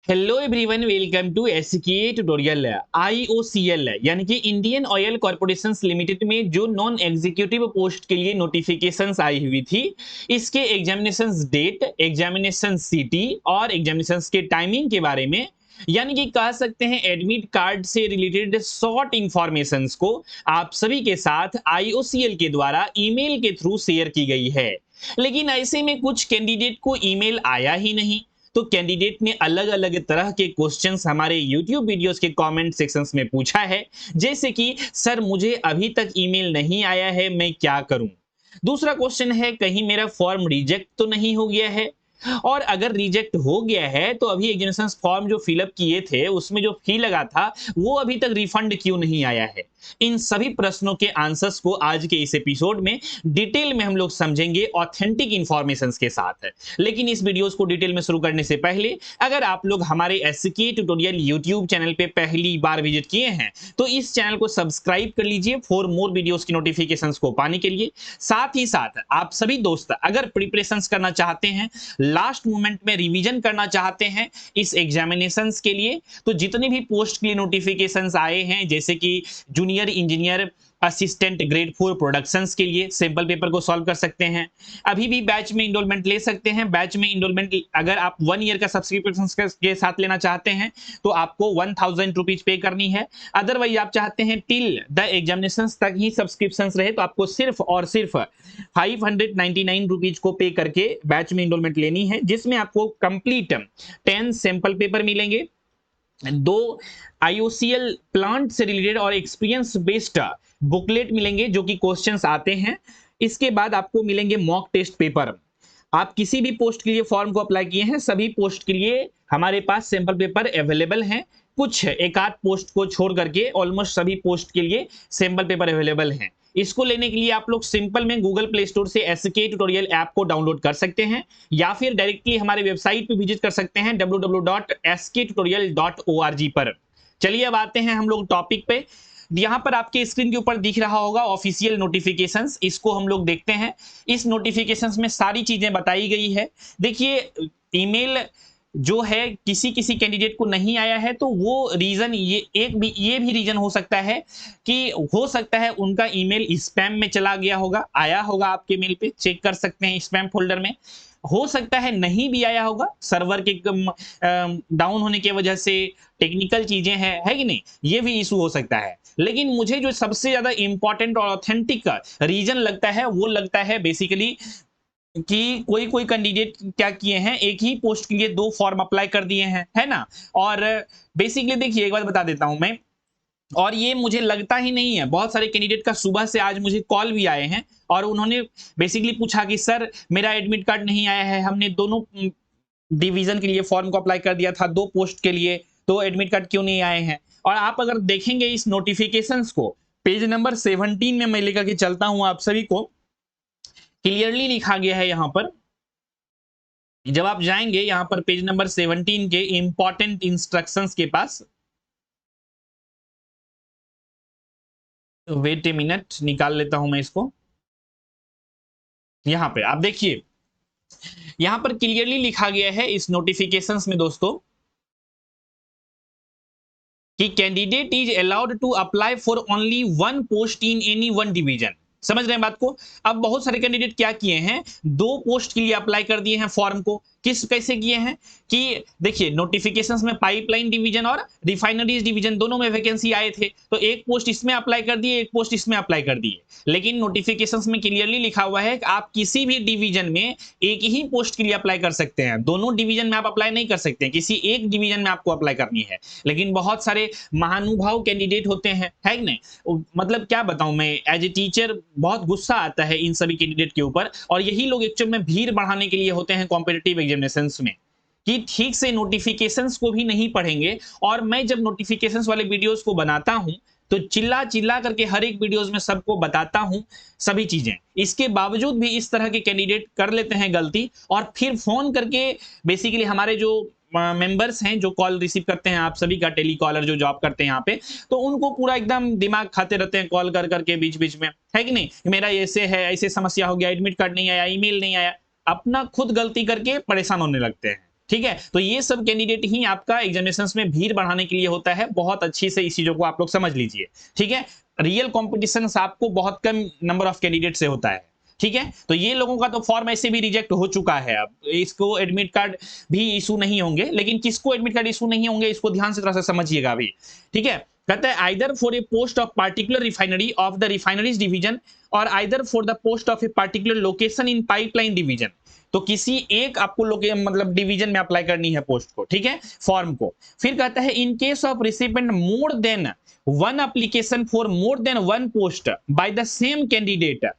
Hello everyone, welcome to SK tutorial. IOCL यानी कि Indian oil corporation limited में जो नॉन एग्जीक्यूटिव पोस्ट के लिए नोटिफिकेशंस आई हुई थी, इसके एग्जामिनेशंस डेट, एग्जामिनेशन सिटी और एग्जामिनेशंस के टाइमिंग के बारे में, यानी कि कह सकते हैं एडमिट कार्ड से रिलेटेड शॉर्ट इंफॉर्मेशंस को आप सभी के साथ आईओसीएल के द्वारा ईमेल के थ्रू शेयर की गई है। लेकिन ऐसे में कुछ कैंडिडेट को ईमेल आया ही नहीं, तो कैंडिडेट ने अलग अलग तरह के क्वेश्चंस हमारे यूट्यूब वीडियोस के कमेंट सेक्शंस में पूछा है, जैसे कि सर मुझे अभी तक ईमेल नहीं आया है, मैं क्या करूं। दूसरा क्वेश्चन है, कहीं मेरा फॉर्म रिजेक्ट तो नहीं हो गया है, और अगर रिजेक्ट हो गया है तो अभी एग्जामिनेशन फॉर्म जो फिलअप किए थे उसमें जो फी लगा था वो अभी तक रिफंड क्यों नहीं आया है। इन सभी प्रश्नों के आंसर्स को आज के इस एपिसोड में डिटेल में हम लोग समझेंगे ऑथेंटिक इंफॉर्मेशंस के साथ। लेकिन इस वीडियोस को डिटेल में शुरू करने से पहले अगर आप लोग हमारे एसके ट्यूटोरियल यूट्यूब चैनल पे पहली बार विजिट किए हैं तो इस चैनल को सब्सक्राइब कर लीजिए फॉर मोर वीडियोस की नोटिफिकेशंस को पाने के लिए। साथ ही साथ आप सभी दोस्त अगर प्रिपरेशंस करना चाहते हैं, लास्ट मोमेंट में रिवीजन करना चाहते हैं इस एग्जामिनेशंस के लिए, तो जितने भी पोस्ट के लिए नोटिफिकेशंस आए हैं जैसे कि junior engineer assistant grade 4 productions के लिए सैंपल पेपर को सॉल्व कर सकते हैं। अभी भी बैच में इनरोलमेंट ले सकते हैं। बैच में इनरोलमेंट अगर आप 1 ईयर का सब्सक्रिप्शन के साथ लेना चाहते हैं तो आपको 1000 रुपीज पे करनी है। अदरवाइज आप चाहते हैं टिल द एग्जामिनेशन तक ही सब्सक्रिप्शन रहे तो आपको सिर्फ और सिर्फ 599 रुपीज को पे करके बैच में इनरोलमेंट लेनी है, जिसमें आपको कंप्लीट 10 सैंपल पेपर मिलेंगे, 2 आईओसीएल प्लांट से रिलेटेड और एक्सपीरियंस बेस्ड बुकलेट मिलेंगे जो कि क्वेश्चंस आते हैं। इसके बाद आपको मिलेंगे मॉक टेस्ट पेपर। आप किसी भी पोस्ट के लिए फॉर्म को अप्लाई किए हैं, सभी पोस्ट के लिए हमारे पास सैंपल पेपर अवेलेबल हैं। कुछ एक आध पोस्ट को छोड़ करके ऑलमोस्ट सभी पोस्ट के लिए सैंपल पेपर अवेलेबल हैं। इसको लेने के लिए आप लोग सिंपल में गूगल प्ले स्टोर से एसके ट्यूटोरियल ऐप को डाउनलोड कर सकते हैं या फिर डायरेक्टली हमारे वेबसाइट पे विजिट कर सकते हैं www.sktutorial.org पर। चलिए अब आते हैं हम लोग टॉपिक पे। यहां पर आपके स्क्रीन के ऊपर दिख रहा होगा ऑफिशियल नोटिफिकेशंस, इसको हम लोग देखते हैं। इस नोटिफिकेशंस में सारी चीजें बताई गई है। देखिए, ईमेल जो है किसी किसी कैंडिडेट को नहीं आया है तो वो रीजन ये भी रीजन हो सकता है कि हो सकता है उनका ईमेल स्पैम में चला गया होगा। आया होगा आपके मेल पे, चेक कर सकते हैं स्पैम फोल्डर में। हो सकता है नहीं भी आया होगा, सर्वर के डाउन होने की वजह से टेक्निकल चीजें हैं, है कि नहीं, ये भी इशू हो सकता है। लेकिन मुझे जो सबसे ज्यादा इंपॉर्टेंट और ऑथेंटिक रीजन लगता है वो लगता है बेसिकली कि कोई कोई कैंडिडेट क्या किए हैं, एक ही पोस्ट के लिए 2 फॉर्म अप्लाई कर दिए हैं, है ना। और बेसिकली देखिए, एक बात बता देता हूं मैं, और ये मुझे लगता ही नहीं है, बहुत सारे कैंडिडेट का सुबह से आज मुझे कॉल भी आए हैं और उन्होंने बेसिकली पूछा कि सर मेरा एडमिट कार्ड नहीं आया है, हमने दोनों डिवीजन के लिए फॉर्म को अप्लाई कर दिया था, 2 पोस्ट के लिए, तो एडमिट कार्ड क्यों नहीं आए हैं। और आप अगर देखेंगे इस नोटिफिकेशंस को, पेज नंबर 17 में मैं लेकर के चलता हूं, आप सभी को क्लियरली लिखा गया है यहां पर। जब आप जाएंगे यहां पर पेज नंबर 17 के इंपॉर्टेंट इंस्ट्रक्शंस के पास, वेट ए मिनट, निकाल लेता हूं मैं इसको। यहां पे आप देखिए, यहां पर क्लियरली लिखा गया है इस नोटिफिकेशंस में दोस्तों कि candidate is allowed to apply for only 1 post in any 1 division. समझ रहे हैं बात को। अब बहुत सारे कैंडिडेट क्या किए हैं, 2 पोस्ट के लिए अप्लाई कर दिए हैं फॉर्म को। कैसे किए हैं कि देखिए, नोटिफिकेशंस में पाइपलाइन डिवीजन और रिफाइनरीज डिवीजन दोनों में वैकेंसी आए थे, तो एक पोस्ट इसमें अप्लाई कर दिए, एक पोस्ट इसमें अप्लाई कर दिए। लेकिन नोटिफिकेशंस में क्लियरली लिखा हुआ है कि आप किसी भी डिवीजन में एक ही पोस्ट के लिए अप्लाई कर सकते हैं, दोनों डिवीजन में आप अप्लाई नहीं कर सकते, किसी एक डिवीजन में आपको अप्लाई करनी है। लेकिन बहुत सारे महानुभाव कैंडिडेट होते हैं, है कि नहीं। मतलब क्या बताऊं मैं, एज ए टीचर बहुत गुस्सा आता है इन सभी कैंडिडेट के ऊपर, और यही लोग एक्चुअल में भीड़ बढ़ाने के लिए होते हैं कॉम्पिटिटिव एग्जामिनेशंस में, कि ठीक से नोटिफिकेशंस को भी नहीं पढ़ेंगे। और मैं जब नोटिफिकेशंस वाले वीडियोस को बनाता हूं तो चिल्ला चिल्ला करके हर एक वीडियोस में सबको बताता हूं सभी चीजें। इसके बावजूद भी इस तरह के कैंडिडेट कर लेते हैं गलती, और फिर फोन करके बेसिकली हमारे जो मेंबर्स हैं जो कॉल रिसीव करते हैं, आप सभी का टेली कॉलर जो जॉब करते हैं यहाँ पे, तो उनको पूरा एकदम दिमाग खाते रहते हैं कॉल कर करके बीच बीच में, है कि नहीं। मेरा ऐसे है, ऐसे समस्या हो गया, एडमिट कार्ड नहीं आया, ईमेल नहीं आया, अपना खुद गलती करके परेशान होने लगते हैं। ठीक है। तो ये सब कैंडिडेट ही आपका एग्जामिनेशंस में भीड़ बढ़ाने के लिए होता है, बहुत अच्छी से इस चीजों को आप लोग समझ लीजिए। ठीक है, रियल कॉम्पिटिशन आपको बहुत कम नंबर ऑफ कैंडिडेट से होता है। ठीक है, तो ये लोगों का तो फॉर्म ऐसे भी रिजेक्ट हो चुका है, अब इसको एडमिट कार्ड भी इशू नहीं होंगे, लेकिन किसको एडमिट कार्ड इशू नहीं होंगे इसको ध्यान से थोड़ा सा समझिएगा अभी। ठीक है, कहता है either for a post of particular refinery of the refineries division और either for the post of a particular location in pipeline division. तो किसी एक आपको मतलब डिवीजन में अप्लाई करनी है पोस्ट को, ठीक है, फॉर्म को। फिर कहता है in case of recipient more than one application for more than one post by the same candidate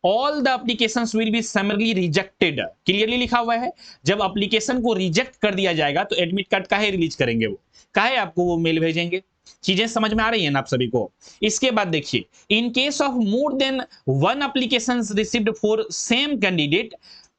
all the applications will be समरली rejected. Clearly लिखा हुआ है, जब एप्लीकेशन को रिजेक्ट कर दिया जाएगा तो एडमिट कार्ड काहे रिलीज करेंगे, वो काहे आपको वो मेल भेजेंगे। चीजें समझ में आ रही है ना आप सभी को। इसके बाद देखिए, in case of more than one applications received for same candidate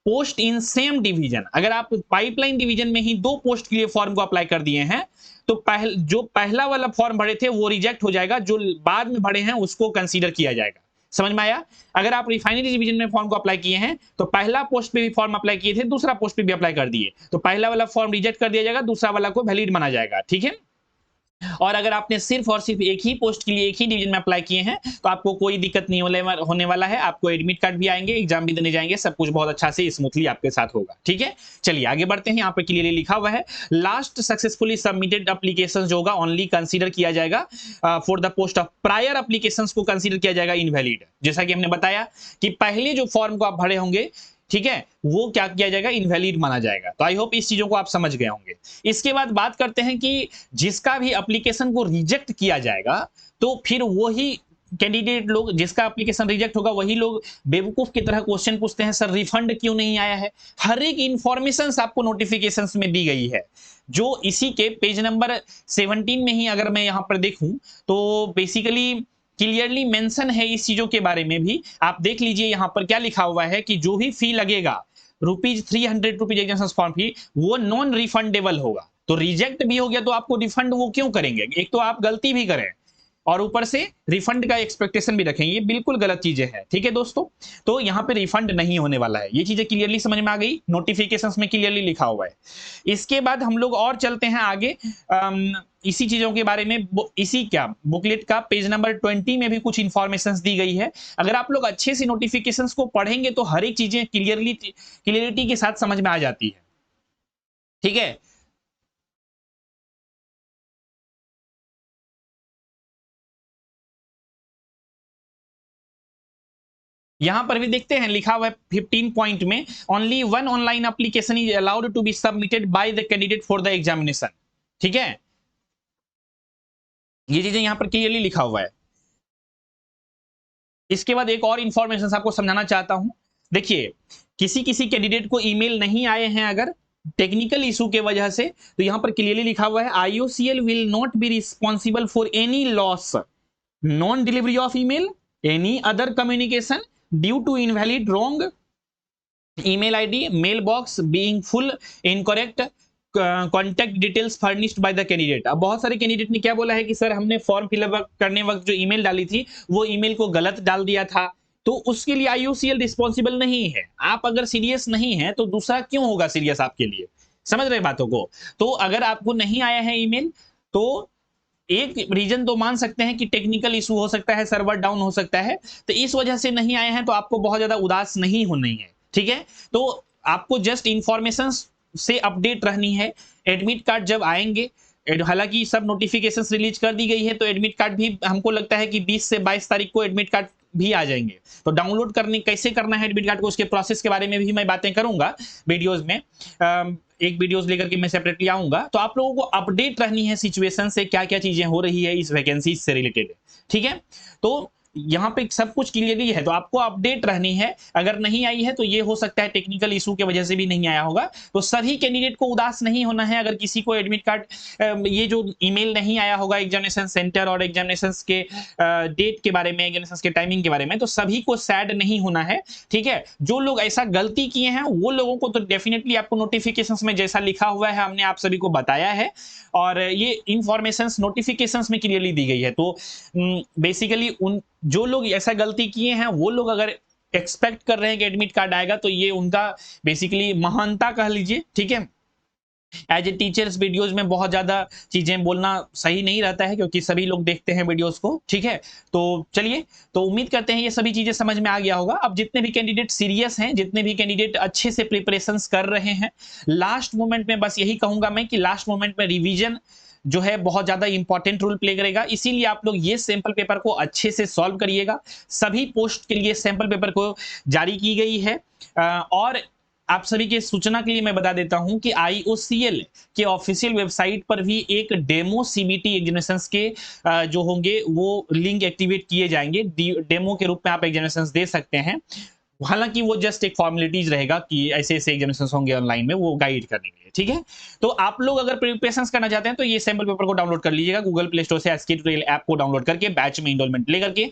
post in same division, अगर आप पाइपलाइन डिवीजन में ही दो पोस्ट के लिए फॉर्म को अप्लाई कर दिए हैं तो जो पहला वाला फॉर्म भरे थे वो रिजेक्ट हो जाएगा, जो बाद में भरे हैं उसको कंसीडर किया जाएगा। समझ में आया। अगर आप रिफाइनरी डिवीजन में फॉर्म को अप्लाई किए हैं तो पहला पोस्ट पे भी फॉर्म अप्लाई किए थे, दूसरा पोस्ट पे भी अप्लाई कर दिए, तो पहला वाला फॉर्म रिजेक्ट कर दिया जाएगा, दूसरा वाला को वैलिड माना जाएगा। ठीक है, और अगर आपने सिर्फ और सिर्फ एक ही पोस्ट के लिए एक ही डिवीजन में अप्लाई किए हैं तो आपको कोई दिक्कत नहीं होने वाला है, आपको एडमिट कार्ड भी आएंगे, एग्जाम भी देने जाएंगे, सब कुछ बहुत अच्छा से स्मूथली आपके साथ होगा। ठीक है, चलिए आगे बढ़ते हैं। यहाँ पर क्लियरली लिखा हुआ है लास्ट सक्सेसफुली सबमिटेड एप्लीकेशन जो होगा ओनली कंसीडर किया जाएगा for the post of prior application को कंसीडर किया जाएगा इनवैलिड। जैसा कि हमने बताया कि पहले जो फॉर्म को आप भरे होंगे, ठीक है, वो क्या किया जाएगा, इनवैलिड माना जाएगा। तो आई होप इस चीजों को आप समझ गए होंगे। इसके बाद बात करते हैं कि जिसका भी एप्लीकेशन को रिजेक्ट किया जाएगा तो फिर वही कैंडिडेट लोग, जिसका एप्लीकेशन रिजेक्ट होगा वही लोग बेवकूफ की तरह क्वेश्चन पूछते हैं, सर रिफंड क्यों नहीं आया है। हर एक इंफॉर्मेशन आपको नोटिफिकेशन में दी गई है, जो इसी के पेज नंबर 17 में ही अगर मैं यहाँ पर देखूं तो बेसिकली क्लियरली मेंशन है इस चीजों के बारे में भी। आप देख लीजिए यहाँ पर क्या लिखा हुआ है कि जो भी फी लगेगा ₹300 एग्जामिनेशन फॉर्म फी, वो नॉन रिफंडेबल होगा। तो रिजेक्ट भी हो गया तो आपको रिफंड वो क्यों करेंगे, एक तो आप गलती भी करें और ऊपर से रिफंड का एक्सपेक्टेशन भी रखें, ये बिल्कुल गलत चीजें हैं। ठीक है दोस्तों, तो यहाँ पे रिफंड नहीं होने वाला है, ये चीजें क्लियरली समझ में आ गई, नोटिफिकेशंस में क्लियरली लिखा हुआ है। इसके बाद हम लोग और चलते हैं आगे, इसी चीजों के बारे में, इसी क्या बुकलेट का पेज नंबर 20 में भी कुछ इंफॉर्मेशन दी गई है। अगर आप लोग अच्छे से नोटिफिकेशंस को पढ़ेंगे तो हर एक चीजें क्लियरिटी के साथ समझ में आ जाती है। ठीक है, यहां पर भी देखते हैं लिखा हुआ है 15 पॉइंट में, only one online application is allowed to be submitted by the candidate for the examination. ठीक है, ये चीजें यहां पर क्लियरली लिखा हुआ है। इसके बाद एक और इंफॉर्मेशन आपको समझाना चाहता हूं। देखिए, किसी किसी कैंडिडेट को ईमेल नहीं आए हैं अगर टेक्निकल इशू के वजह से, तो यहां पर क्लियरली लिखा हुआ है IOCL will not be responsible for any loss, non delivery of email, any other communication due to invalid wrong email ID, mailbox being full incorrect, contact details furnished by the candidate. अब बहुत सारे candidate ने क्या बोला है कि sir हमने form fill up करने वक्त जो ईमेल डाली थी वो ईमेल को गलत डाल दिया था, तो उसके लिए IOCL रिस्पॉन्सिबल नहीं है। आप अगर सीरियस नहीं है तो दूसरा क्यों होगा सीरियस आपके लिए, समझ रहे बातों को। तो अगर आपको नहीं आया है ईमेल तो एक रीजन तो मान सकते हैं कि टेक्निकल इशू हो सकता है, सर्वर डाउन हो सकता है, तो इस वजह से नहीं आए हैं, तो आपको बहुत ज्यादा उदास नहीं होनी है। ठीक है, तो आपको जस्ट इंफॉर्मेशन से अपडेट रहनी है। एडमिट कार्ड जब आएंगे, हालांकि सब नोटिफिकेशन रिलीज कर दी गई है, तो एडमिट कार्ड भी हमको लगता है कि 20 से 22 तारीख को एडमिट कार्ड भी आ जाएंगे। तो डाउनलोड करने कैसे करना है एडमिट कार्ड को, उसके प्रोसेस के बारे में भी मैं बातें करूंगा वीडियोस में, एक वीडियोस लेकर के मैं सेपरेटली आऊंगा। तो आप लोगों को अपडेट रहनी है सिचुएशन से, क्या क्या चीजें हो रही है इस वैकेंसी से रिलेटेड। ठीक है, तो यहाँ पे सब कुछ क्लियरली है, तो आपको अपडेट रहनी है। अगर नहीं आई है तो ये हो सकता है टेक्निकल इशू की वजह से भी नहीं आया होगा। तो सभी कैंडिडेट को उदास नहीं होना है अगर किसी को एडमिट कार्ड ये जो ईमेल नहीं आया होगा एग्जामिनेशन सेंटर और एग्जामिनेशन के डेट के बारे में, एग्जामिनेशन के टाइमिंग के बारे में, तो सभी को सैड नहीं होना है। ठीक है, जो लोग ऐसा गलती किए हैं वो लोगों को तो डेफिनेटली आपको नोटिफिकेशन में जैसा लिखा हुआ है हमने आप सभी को बताया है, और ये इंफॉर्मेशन नोटिफिकेशन में क्लियरली दी गई है। तो बेसिकली उन जो लोग ऐसा गलती किए हैं वो लोग अगर एक्सपेक्ट कर रहे हैं कि एडमिट कार्ड आएगा तो ये उनका बेसिकली महानता कह लीजिए। ठीक है, एज ए टीचर्स वीडियोस में बहुत ज़्यादा चीज़ें बोलना सही नहीं रहता है, क्योंकि सभी लोग देखते हैं वीडियोस को, ठीक है। तो चलिए, तो उम्मीद करते हैं ये सभी चीज़ें समझ में आ गया होगा। अब जितने भी कैंडिडेट सीरियस हैं, जितने भी कैंडिडेट अच्छे से प्रिपरेशंस कर रहे हैं, लास्ट मोमेंट में बस यही कहूंगा मैं कि लास्ट मोमेंट में रिवीजन जो है बहुत ज्यादा इंपॉर्टेंट रोल प्ले करेगा। इसीलिए आप लोग ये सैंपल पेपर को अच्छे से सॉल्व करिएगा। सभी पोस्ट के लिए सैंपल पेपर को जारी की गई है। और आप सभी के सूचना के लिए मैं बता देता हूं कि IOCL के ऑफिशियल वेबसाइट पर भी एक डेमो CBT एग्जामिनेशंस के जो होंगे वो लिंक एक्टिवेट किए जाएंगे। डेमो के रूप में आप एग्जामिनेशंस दे सकते हैं। हालांकि वो जस्ट एक फॉर्मेलिटीज रहेगा कि ऐसे ऐसे एग्जामिनेशंस होंगे ऑनलाइन में, वो गाइड करने के लिए, ठीक है। तो आप लोग अगर प्रिपरेशंस करना चाहते हैं तो ये सैंपल पेपर को डाउनलोड कर लीजिएगा गूगल प्ले स्टोर से, SK ट्यूटोरियल ऐप को डाउनलोड करके बैच में इनरोलमेंट लेकर के।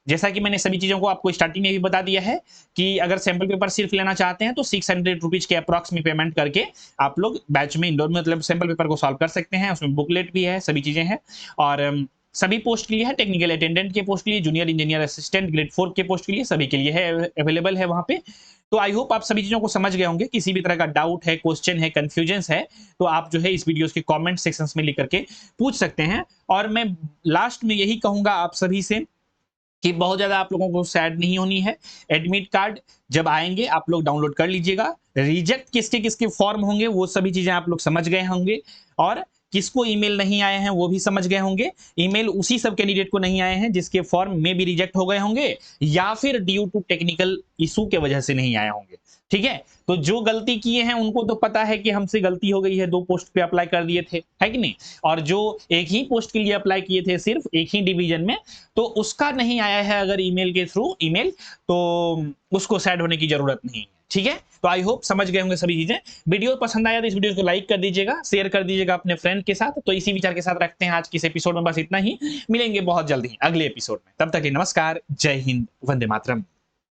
जैसा कि मैंने सभी चीजों को आपको स्टार्टिंग में भी बता दिया है कि अगर सैंपल पेपर सिर्फ लेना चाहते हैं तो 600 रुपीज के अप्रॉक्स में पेमेंट करके आप लोग बैच में इंडोर मतलब सैंपल पेपर को सॉल्व कर सकते हैं। उसमें बुकलेट भी है, सभी चीजें हैं। और सभी पोस्ट के लिए है, टेक्निकल अटेंडेंट के पोस्ट के लिए, जूनियर इंजीनियर असिस्टेंट ग्रेड 4 के पोस्ट के लिए, सभी के लिए है, अवेलेबल है वहां पे। तो आई होप आप सभी चीजों को समझ गए होंगे। किसी भी तरह का डाउट है, क्वेश्चन है, कंफ्यूजन है, तो आप जो है इस वीडियोस के कमेंट सेक्शंस में लिख करके पूछ सकते हैं। और मैं लास्ट में यही कहूंगा आप सभी से कि बहुत ज्यादा आप लोगों को सैड नहीं होनी है। एडमिट कार्ड जब आएंगे आप लोग डाउनलोड कर लीजिएगा। रिजेक्ट किसके किसके फॉर्म होंगे वो सभी चीजें आप लोग समझ गए होंगे, और किसको ईमेल नहीं आए हैं वो भी समझ गए होंगे। ईमेल उसी सब कैंडिडेट को नहीं आए हैं जिसके फॉर्म में भी रिजेक्ट हो गए होंगे या फिर ड्यू टू टेक्निकल इशू के वजह से नहीं आए होंगे, ठीक है। तो जो गलती किए हैं उनको तो पता है कि हमसे गलती हो गई है, 2 पोस्ट पे अप्लाई कर दिए थे, है कि नहीं। और जो एक ही पोस्ट के लिए अप्लाई किए थे सिर्फ एक ही डिवीजन में, तो उसका नहीं आया है अगर ईमेल के थ्रू ईमेल, तो उसको सैड होने की जरूरत नहीं है, ठीक है। तो आई होप समझ गए होंगे सभी चीजें। वीडियो पसंद आया तो इस वीडियो को लाइक कर दीजिएगा, शेयर कर दीजिएगा अपने फ्रेंड के साथ। तो इसी विचार के साथ रखते हैं आज के इस एपिसोड में, बस इतना ही। मिलेंगे बहुत जल्दी अगले एपिसोड में, तब तक के नमस्कार, जय हिंद, वंदे मातरम।